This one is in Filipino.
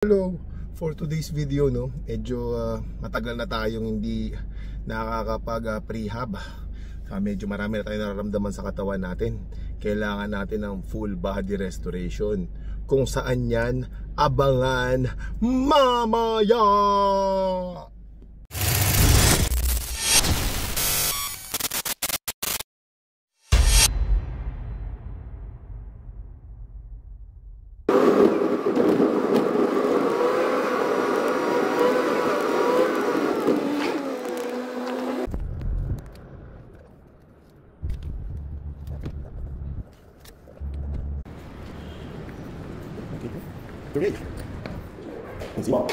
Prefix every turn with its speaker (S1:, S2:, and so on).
S1: Hello, for today's video medyo matagal na tayong hindi nakakapag prehab. Medyo marami na tayong nararamdaman sa katawan natin. Kailangan natin ng full body restoration. Kung saan yan, abangan mamaya!
S2: Three. 你希望